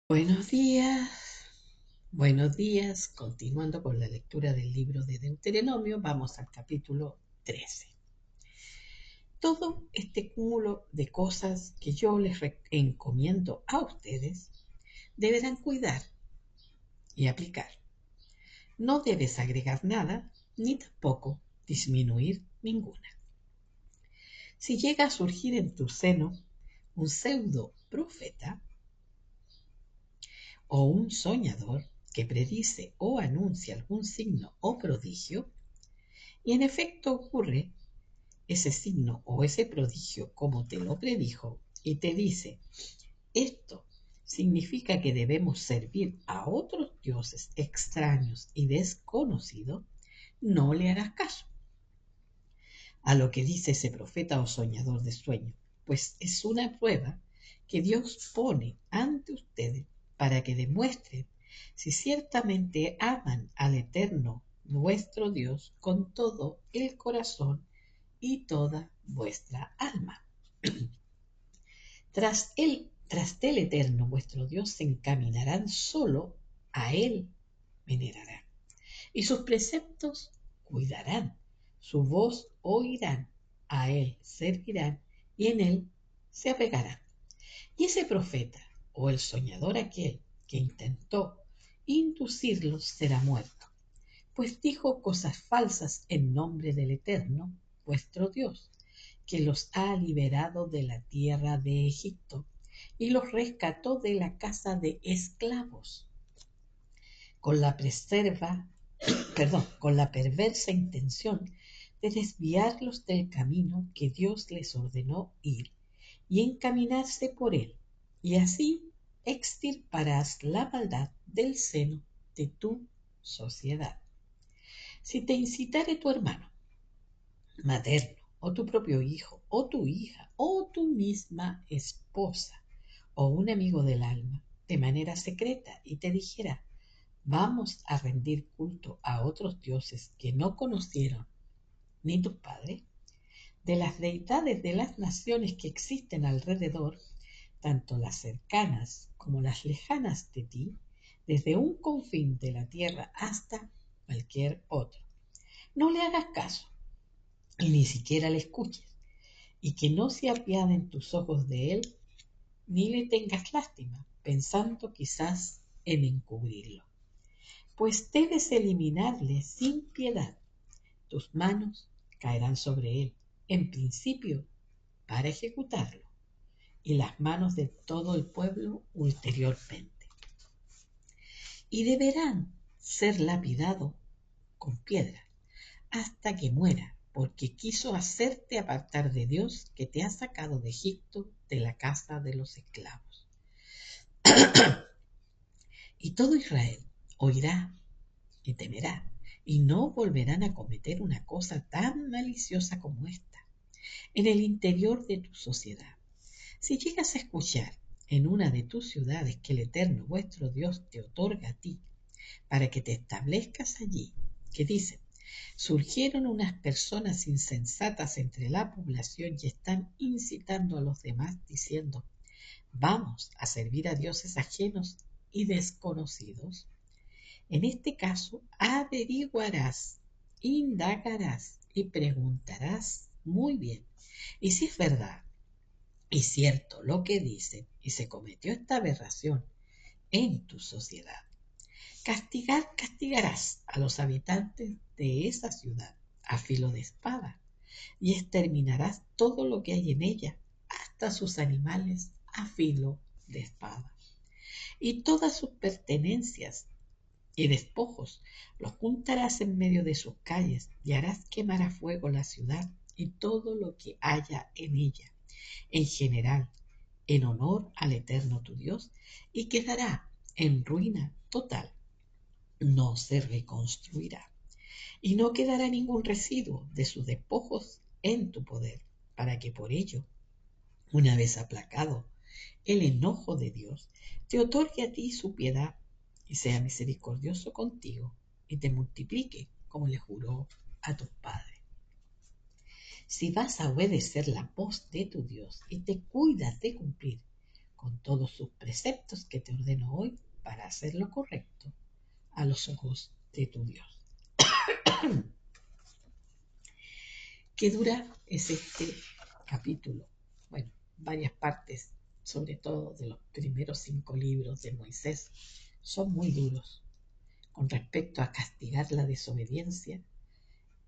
Buenos días, buenos días. Continuando con la lectura del libro de Deuteronomio, vamos al capítulo 13. Todo este cúmulo de cosas que yo les encomiendo a ustedes deberán cuidar y aplicar. No debes agregar nada ni tampoco disminuir ninguna. Si llega a surgir en tu seno un pseudo profeta o un soñador que predice o anuncia algún signo o prodigio, y en efecto ocurre ese signo o ese prodigio como te lo predijo y te dice, esto significa que debemos servir a otros dioses extraños y desconocidos, no le harás caso a lo que dice ese profeta o soñador de sueño, pues es una prueba que Dios pone ante ustedes para que demuestren si ciertamente aman al Eterno nuestro Dios con todo el corazón y toda vuestra alma. Tras el Eterno vuestro Dios se encaminarán, solo a Él venerarán, y sus preceptos cuidarán, su voz oirán, a Él servirán, y en Él se apegarán. Y ese profeta, o el soñador aquel que intentó inducirlos, será muerto, pues dijo cosas falsas en nombre del Eterno, vuestro Dios, que los ha liberado de la tierra de Egipto y los rescató de la casa de esclavos, con la con la perversa intención de desviarlos del camino que Dios les ordenó ir y encaminarse por él, y así extirparás la maldad del seno de tu sociedad. Si te incitare tu hermano materno, o tu propio hijo, o tu hija, o tu misma esposa, o un amigo del alma, de manera secreta, y te dijera, vamos a rendir culto a otros dioses que no conocieron ni tus padres, de las deidades de las naciones que existen alrededor, tanto las cercanas como las lejanas de ti, desde un confín de la tierra hasta cualquier otro. No le hagas caso, y ni siquiera le escuches, y que no se apiaden tus ojos de él, ni le tengas lástima, pensando quizás en encubrirlo, pues debes eliminarle sin piedad. Tus manos caerán sobre él, en principio, para ejecutarlo, y las manos de todo el pueblo ulteriormente. Y deberán ser lapidado con piedra hasta que muera, porque quiso hacerte apartar de Dios que te ha sacado de Egipto, de la casa de los esclavos. Y todo Israel oirá y temerá, y no volverán a cometer una cosa tan maliciosa como esta en el interior de tu sociedad. Si llegas a escuchar en una de tus ciudades que el Eterno vuestro Dios te otorga a ti para que te establezcas allí, que dicen, surgieron unas personas insensatas entre la población y están incitando a los demás diciendo, vamos a servir a dioses ajenos y desconocidos. En este caso, averiguarás, indagarás y preguntarás muy bien. Y si es verdad y cierto lo que dicen y se cometió esta aberración en tu sociedad, castigarás a los habitantes de esa ciudad a filo de espada y exterminarás todo lo que hay en ella, hasta sus animales a filo de espada. Y todas sus pertenencias y despojos los juntarás en medio de sus calles y harás quemar a fuego la ciudad y todo lo que haya en ella, en general, en honor al Eterno tu Dios, y quedará en ruina total. No se reconstruirá, y no quedará ningún residuo de sus despojos en tu poder, para que por ello, una vez aplacado el enojo de Dios, te otorgue a ti su piedad y sea misericordioso contigo y te multiplique como le juró a tus padres. Si vas a obedecer la voz de tu Dios y te cuidas de cumplir con todos sus preceptos que te ordeno hoy para hacer lo correcto a los ojos de tu Dios. ¿Qué dura es este capítulo? Bueno, varias partes, sobre todo de los primeros 5 libros de Moisés, son muy duros con respecto a castigar la desobediencia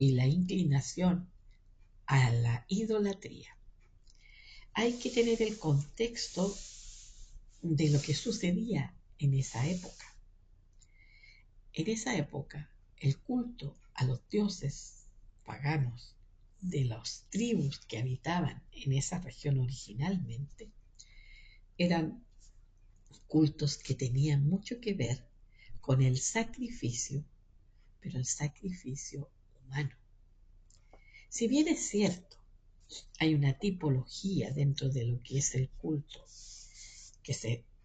y la inclinación a la idolatría. Hay que tener el contexto de lo que sucedía en esa época. En esa época, el culto a los dioses paganos de las tribus que habitaban en esa región originalmente eran cultos que tenían mucho que ver con el sacrificio, pero el sacrificio humano. Si bien es cierto, hay una tipología dentro de lo que es el culto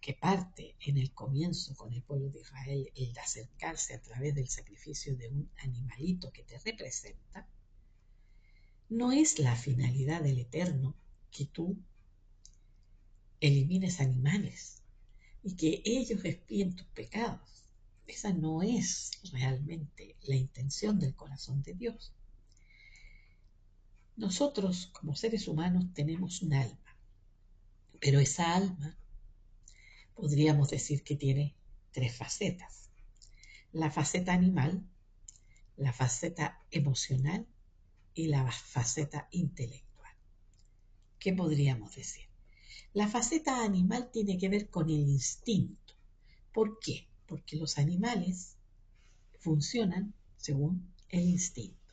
que parte en el comienzo con el pueblo de Israel, el de acercarse a través del sacrificio de un animalito que te representa, no es la finalidad del Eterno que tú elimines animales y que ellos expíen tus pecados. Esa no es realmente la intención del corazón de Dios. Nosotros, como seres humanos, tenemos un alma, pero esa alma podríamos decir que tiene 3 facetas. La faceta animal, la faceta emocional y la faceta intelectual. ¿Qué podríamos decir? La faceta animal tiene que ver con el instinto. ¿Por qué? Porque los animales funcionan según el instinto.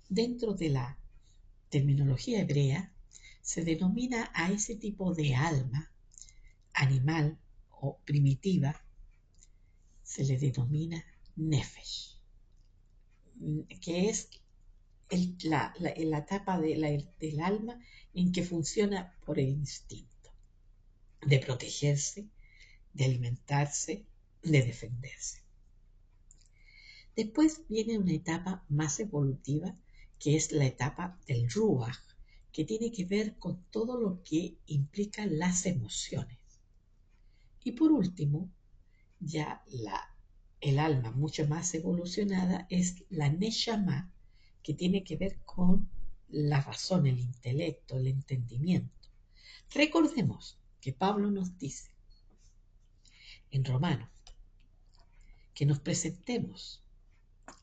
Dentro de la terminología hebrea se denomina a ese tipo de alma animal o primitiva, se le denomina nefesh, que es la etapa del alma en que funciona por el instinto de protegerse, de alimentarse, de defenderse. Después viene una etapa más evolutiva, que es la etapa del ruach, que tiene que ver con todo lo que implica las emociones. Y por último, ya el alma mucho más evolucionada es la neshama, que tiene que ver con la razón, el intelecto, el entendimiento. Recordemos que Pablo nos dice en Romanos que nos presentemos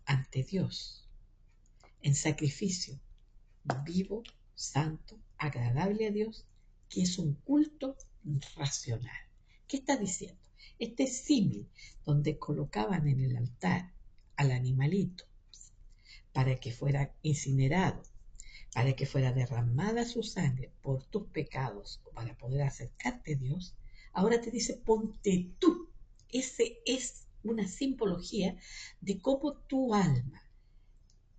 ante Dios en sacrificio vivo, santo, agradable a Dios, que es un culto racional. ¿Qué está diciendo? Este símil donde colocaban en el altar al animalito para que fuera incinerado, para que fuera derramada su sangre por tus pecados o para poder acercarte a Dios, ahora te dice ponte tú. Ese es una simbología de cómo tu alma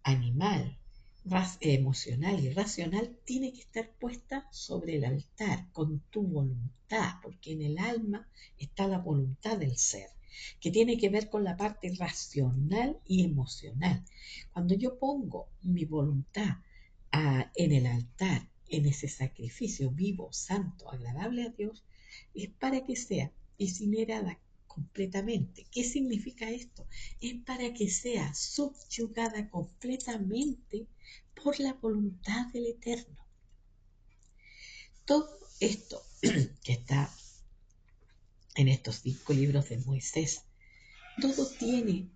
animal, emocional y racional tiene que estar puesta sobre el altar con tu voluntad, porque en el alma está la voluntad del ser, que tiene que ver con la parte racional y emocional. Cuando yo pongo mi voluntad en el altar, en ese sacrificio vivo, santo, agradable a Dios, es para que sea incinerada completamente. ¿Qué significa esto? Es para que sea subyugada completamente por la voluntad del Eterno. Todo esto que está en estos 5 libros de Moisés, todo tiene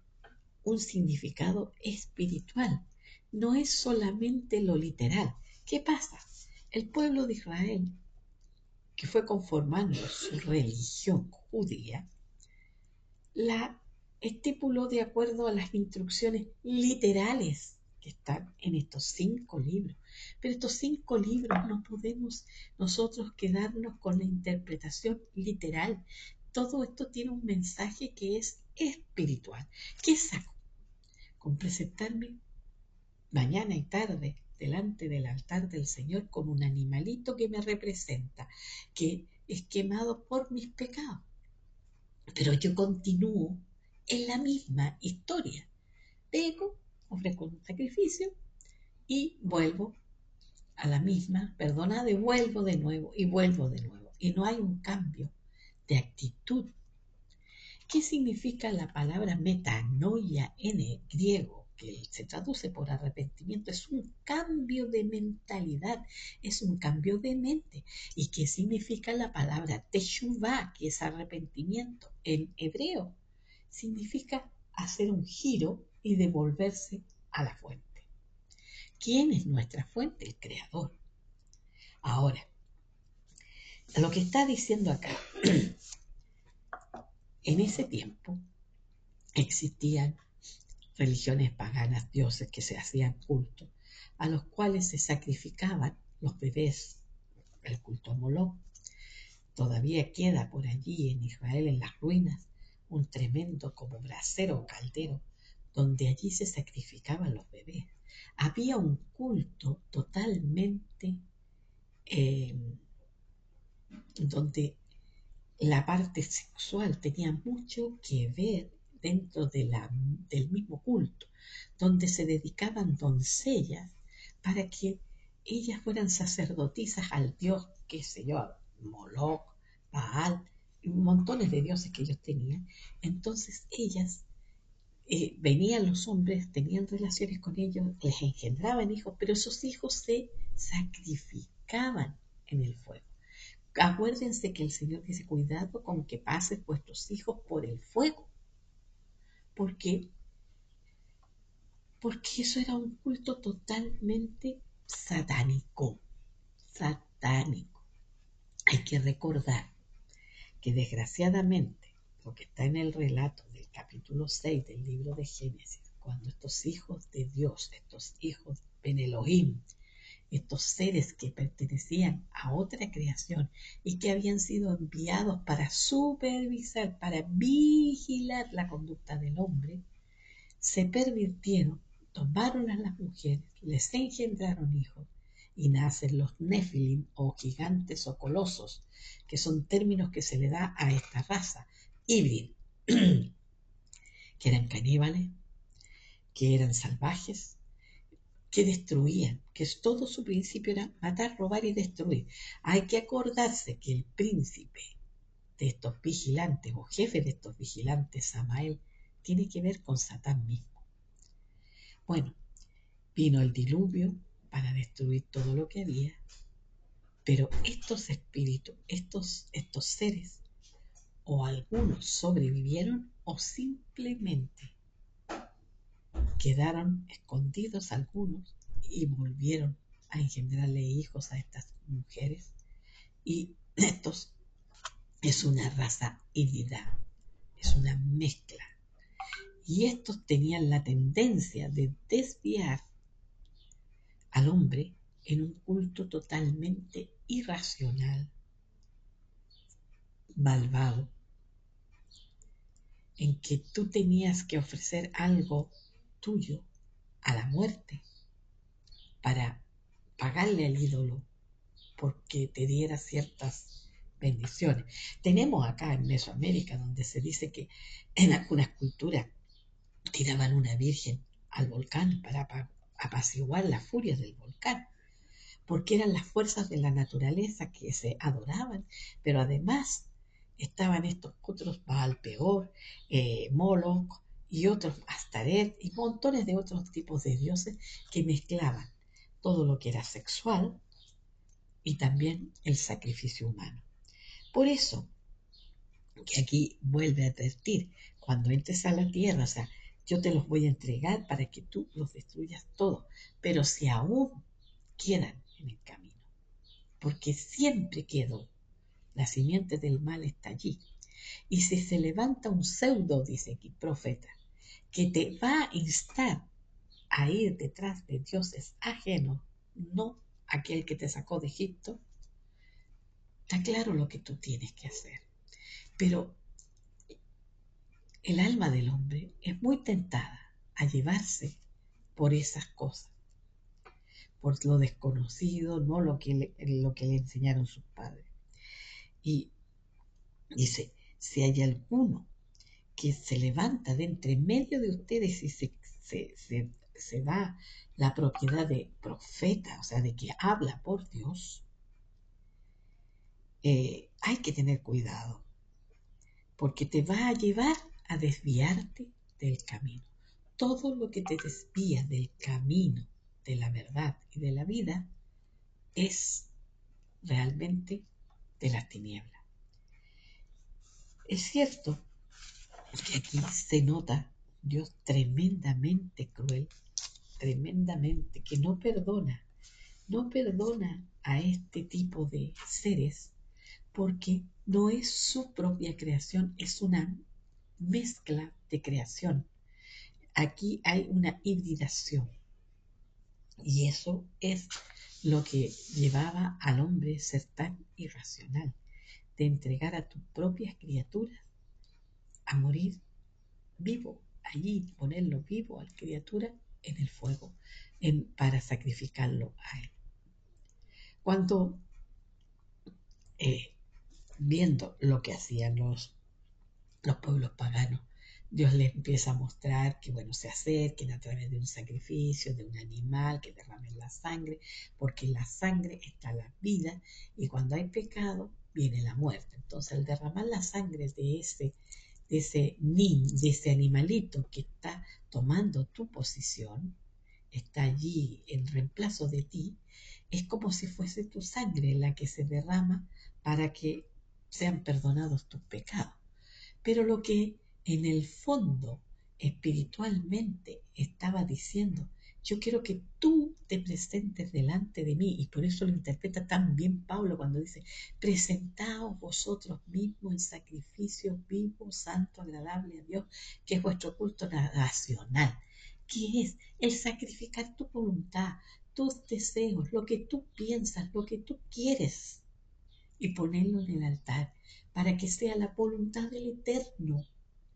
un significado espiritual, no es solamente lo literal. ¿Qué pasa? El pueblo de Israel, que fue conformando su religión judía, la estipuló de acuerdo a las instrucciones literales que están en estos 5 libros. Pero estos 5 libros no podemos nosotros quedarnos con la interpretación literal. Todo esto tiene un mensaje que es espiritual. ¿Qué saco? Con presentarme mañana y tarde delante del altar del Señor con un animalito que me representa, que es quemado por mis pecados. Pero yo continúo en la misma historia. Peco, ofrezco un sacrificio y vuelvo a la misma, perdonado, y vuelvo de nuevo, y vuelvo de nuevo. y no hay un cambio de actitud. ¿Qué significa la palabra metanoia en griego? Que se traduce por arrepentimiento. Es un cambio de mentalidad, es un cambio de mente. ¿Y qué significa la palabra teshuvá, que es arrepentimiento? En hebreo significa hacer un giro y devolverse a la fuente. ¿Quién es nuestra fuente? El Creador. Ahora, lo que está diciendo acá, en ese tiempo existían religiones paganas, dioses que se hacían culto, a los cuales se sacrificaban los bebés, el culto a Moloch. Todavía queda por allí en Israel, en las ruinas, un tremendo como brasero o caldero, donde allí se sacrificaban los bebés. Había un culto totalmente eh, donde la parte sexual tenía mucho que ver dentro del mismo culto, donde se dedicaban doncellas para que ellas fueran sacerdotisas al dios, qué sé yo, Moloch, Baal, y montones de dioses que ellos tenían. Entonces ellas, venían los hombres, tenían relaciones con ellos, les engendraban hijos, pero esos hijos se sacrificaban en el fuego. Acuérdense que el Señor dice, cuidado con que pases vuestros hijos por el fuego. ¿Por qué? Porque eso era un culto totalmente satánico. Satánico. Hay que recordar que desgraciadamente lo que está en el relato del capítulo 6 del libro de Génesis, cuando estos hijos de Dios, estos hijos de Elohim, estos seres que pertenecían a otra creación y que habían sido enviados para supervisar, para vigilar la conducta del hombre, se pervirtieron, tomaron a las mujeres, les engendraron hijos y nacen los Nefilim o gigantes o colosos, que son términos que se le da a esta raza híbrida, que eran caníbales, que eran salvajes, que destruían, que todo su principio era matar, robar y destruir. Hay que acordarse que el príncipe de estos vigilantes o jefe de estos vigilantes, Samael, tiene que ver con Satán mismo. Bueno, vino el diluvio para destruir todo lo que había, pero estos espíritus, estos seres, o algunos sobrevivieron o simplemente quedaron escondidos algunos y volvieron a engendrarle hijos a estas mujeres. Y estos es una raza híbrida, es una mezcla. Y estos tenían la tendencia de desviar al hombre en un culto totalmente irracional, malvado, en que tú tenías que ofrecer algo tuyo a la muerte para pagarle al ídolo porque te diera ciertas bendiciones. Tenemos acá en Mesoamérica donde se dice que en algunas culturas tiraban una virgen al volcán para apaciguar la furia del volcán, porque eran las fuerzas de la naturaleza que se adoraban, pero además estaban estos otros Baal Peor, Moloch y otros Astaret y montones de otros tipos de dioses que mezclaban todo lo que era sexual y también el sacrificio humano. Por eso, que aquí vuelve a advertir, cuando entres a la tierra, o sea, yo te los voy a entregar para que tú los destruyas todos, pero si aún quedan en el camino, porque siempre quedó, la simiente del mal está allí. Y si se levanta un pseudo, dice aquí, profeta, que te va a instar a ir detrás de dioses ajenos, no aquel que te sacó de Egipto, está claro lo que tú tienes que hacer. Pero el alma del hombre es muy tentada a llevarse por esas cosas, por lo desconocido, no lo que le enseñaron sus padres. Y dice, si hay alguno que se levanta de entre medio de ustedes y se da la propiedad de profeta, o sea, de que habla por Dios, hay que tener cuidado, porque te va a llevar a desviarte del camino. Todo lo que te desvía del camino de la verdad y de la vida es realmente de las tinieblas. Es cierto que aquí se nota Dios tremendamente cruel, tremendamente, que no perdona a este tipo de seres porque no es su propia creación, es una mezcla de creación. Aquí hay una hibridación y eso es lo que llevaba al hombre a ser tan irracional, de entregar a tus propias criaturas a morir vivo, allí ponerlo vivo a la criatura en el fuego para sacrificarlo a él. Cuando viendo lo que hacían los pueblos paganos, Dios les empieza a mostrar que, bueno, se acerquen a través de un sacrificio, de un animal, que derramen la sangre, porque en la sangre está la vida y cuando hay pecado viene la muerte. Entonces, al derramar la sangre de ese animalito que está tomando tu posición, está allí en reemplazo de ti, es como si fuese tu sangre la que se derrama para que sean perdonados tus pecados. Pero lo que en el fondo espiritualmente estaba diciendo, yo quiero que tú te presentes delante de mí, y por eso lo interpreta tan bien Pablo cuando dice, presentaos vosotros mismos en sacrificio vivo, santo, agradable a Dios, que es vuestro culto racional, que es el sacrificar tu voluntad, tus deseos, lo que tú piensas, lo que tú quieres, y ponerlo en el altar para que sea la voluntad del Eterno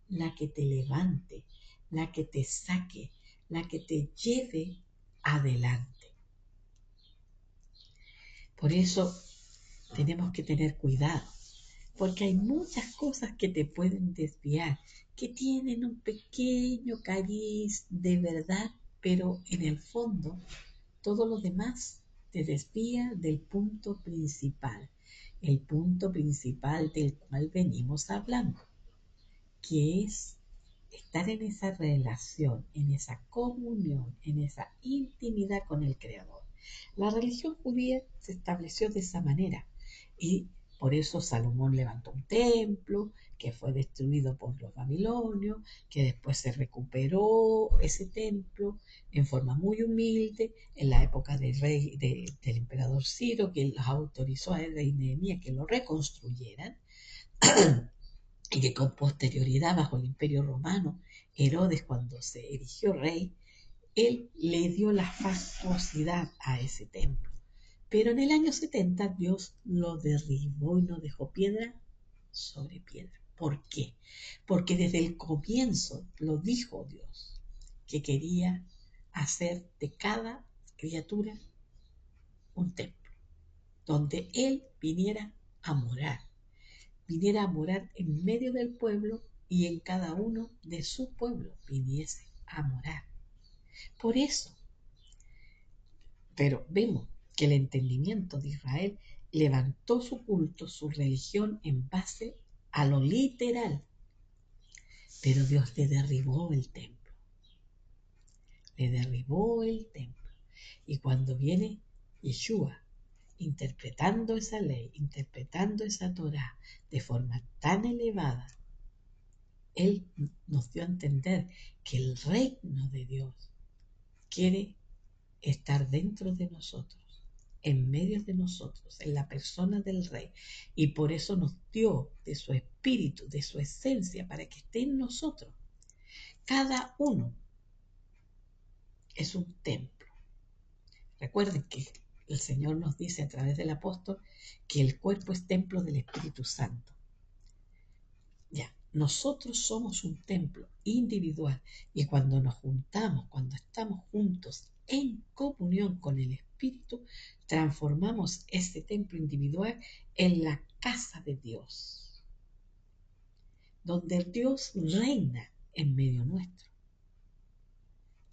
la que te levante, la que te saque, la que te lleve adelante. Por eso tenemos que tener cuidado, porque hay muchas cosas que te pueden desviar, que tienen un pequeño cariz de verdad, pero en el fondo todo lo demás te desvía del punto principal, el punto principal del cual venimos hablando, que es estar en esa relación, en esa comunión, en esa intimidad con el Creador. La religión judía se estableció de esa manera y por eso Salomón levantó un templo que fue destruido por los babilonios, que después se recuperó ese templo en forma muy humilde en la época del emperador Ciro, que los autorizó al rey Nehemías que lo reconstruyeran y que con posterioridad bajo el Imperio Romano, Herodes cuando se erigió rey, él le dio la fastuosidad a ese templo. Pero en el año 70 Dios lo derribó y no dejó piedra sobre piedra. ¿Por qué? Porque desde el comienzo lo dijo Dios, que quería hacer de cada criatura un templo, donde Él viniera a morar en medio del pueblo y en cada uno de su pueblo viniese a morar. Por eso, pero vemos que el entendimiento de Israel levantó su culto, su religión en base a lo literal, pero Dios le derribó el templo, le derribó el templo. Y cuando viene Yeshua interpretando esa ley, interpretando esa Torah de forma tan elevada, Él nos dio a entender que el reino de Dios quiere estar dentro de nosotros, en medio de nosotros, en la persona del Rey. Y por eso nos dio de su espíritu, de su esencia, para que esté en nosotros. Cada uno es un templo. Recuerden que el Señor nos dice a través del apóstol que el cuerpo es templo del Espíritu Santo. Ya, nosotros somos un templo individual y cuando nos juntamos, cuando estamos juntos en comunión con el Espíritu, transformamos ese templo individual en la casa de Dios, donde Dios reina en medio nuestro.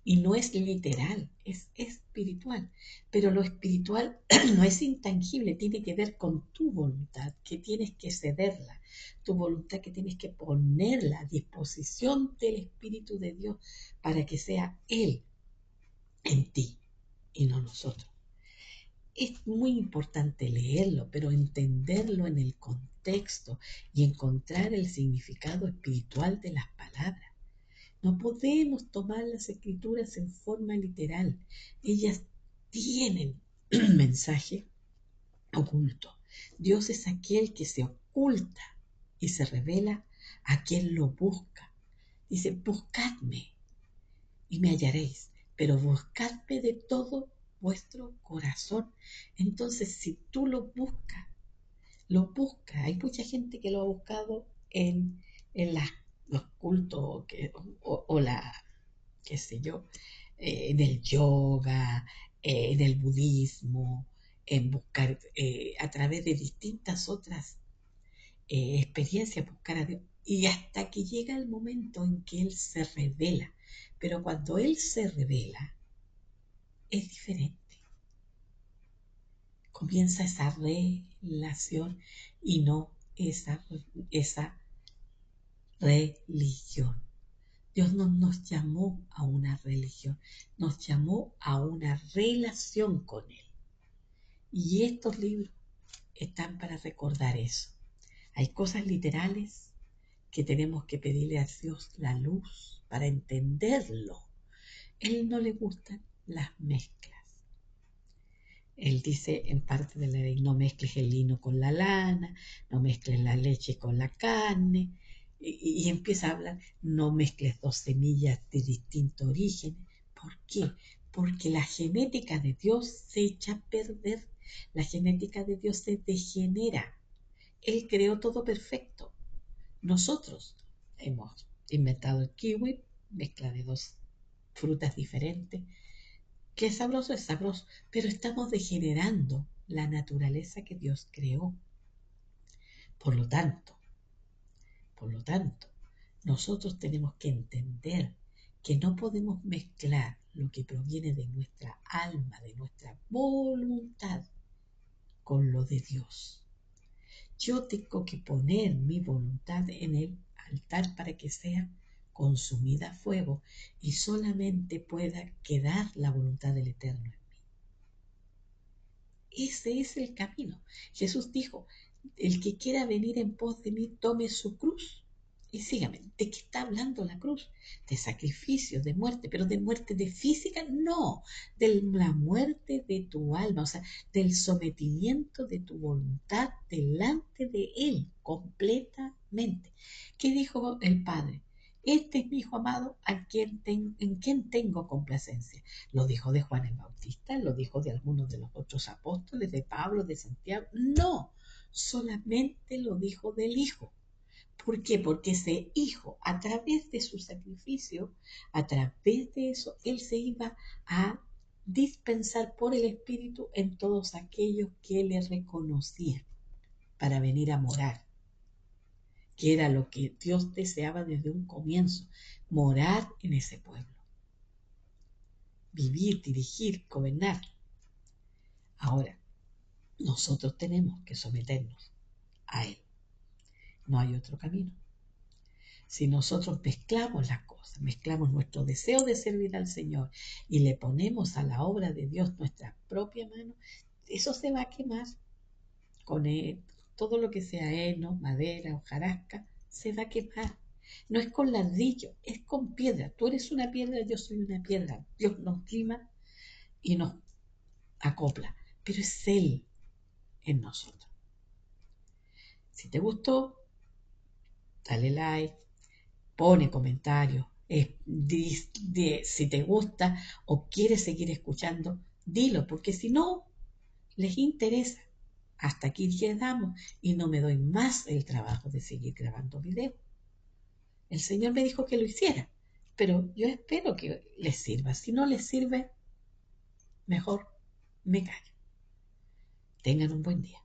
Y no es literal, es espiritual. Pero lo espiritual no es intangible, tiene que ver con tu voluntad, que tienes que cederla, tu voluntad que tienes que ponerla a disposición del Espíritu de Dios para que sea Él en ti y no nosotros. Es muy importante leerlo, pero entenderlo en el contexto y encontrar el significado espiritual de las palabras. No podemos tomar las escrituras en forma literal. Ellas tienen mensaje oculto. Dios es aquel que se oculta y se revela a quien lo busca. Dice, buscadme y me hallaréis, pero buscadme de todo vuestro corazón. Entonces, si tú lo buscas. Hay mucha gente que lo ha buscado en los cultos o la, qué sé yo, en el yoga, en el budismo, en buscar a través de distintas otras experiencias, buscar a Dios. Y hasta que llega el momento en que Él se revela. Pero cuando Él se revela, es diferente. Comienza esa relación y no esa religión. Dios no nos llamó a una religión, nos llamó a una relación con Él. Y estos libros están para recordar eso. Hay cosas literales que tenemos que pedirle a Dios la luz para entenderlo. A Él no le gustan las mezclas. Él dice en parte de la ley, no mezcles el lino con la lana, no mezcles la leche con la carne, y empieza a hablar, no mezcles dos semillas de distinto origen. ¿Por qué? Porque la genética de Dios se echa a perder, la genética de Dios se degenera. Él creó todo perfecto. Nosotros hemos inventado el kiwi, mezcla de dos frutas diferentes, que es sabroso, pero estamos degenerando la naturaleza que Dios creó. Por lo tanto, nosotros tenemos que entender que no podemos mezclar lo que proviene de nuestra alma, de nuestra voluntad, con lo de Dios. Yo tengo que poner mi voluntad en el altar para que sea consumida a fuego y solamente pueda quedar la voluntad del Eterno en mí. Ese es el camino. Jesús dijo, el que quiera venir en pos de mí, tome su cruz y sígame. ¿De qué está hablando la cruz? De sacrificio, de muerte, pero de muerte de física, no, de la muerte de tu alma, o sea, del sometimiento de tu voluntad delante de Él, completamente. ¿Qué dijo el Padre? Este es mi Hijo amado en quien tengo complacencia. Lo dijo de Juan el Bautista, lo dijo de algunos de los otros apóstoles, de Pablo, de Santiago. No, solamente lo dijo del Hijo. ¿Por qué? Porque ese Hijo, a través de su sacrificio, a través de eso, Él se iba a dispensar por el Espíritu en todos aquellos que le reconocían para venir a morar, que era lo que Dios deseaba desde un comienzo, morar en ese pueblo, vivir, dirigir, gobernar. Ahora, nosotros tenemos que someternos a Él. No hay otro camino. Si nosotros mezclamos las cosas, mezclamos nuestro deseo de servir al Señor y le ponemos a la obra de Dios nuestra propia mano, eso se va a quemar con todo lo que sea heno, madera, hojarasca, se va a quemar. No es con ladrillo, es con piedra. Tú eres una piedra, yo soy una piedra. Dios nos clima y nos acopla, pero es Él en nosotros. Si te gustó, dale like, pone comentarios, si te gusta o quieres seguir escuchando, dilo, porque si no les interesa, hasta aquí quedamos y no me doy más el trabajo de seguir grabando videos. El Señor me dijo que lo hiciera, pero yo espero que les sirva. Si no les sirve, mejor me callo. Tengan un buen día.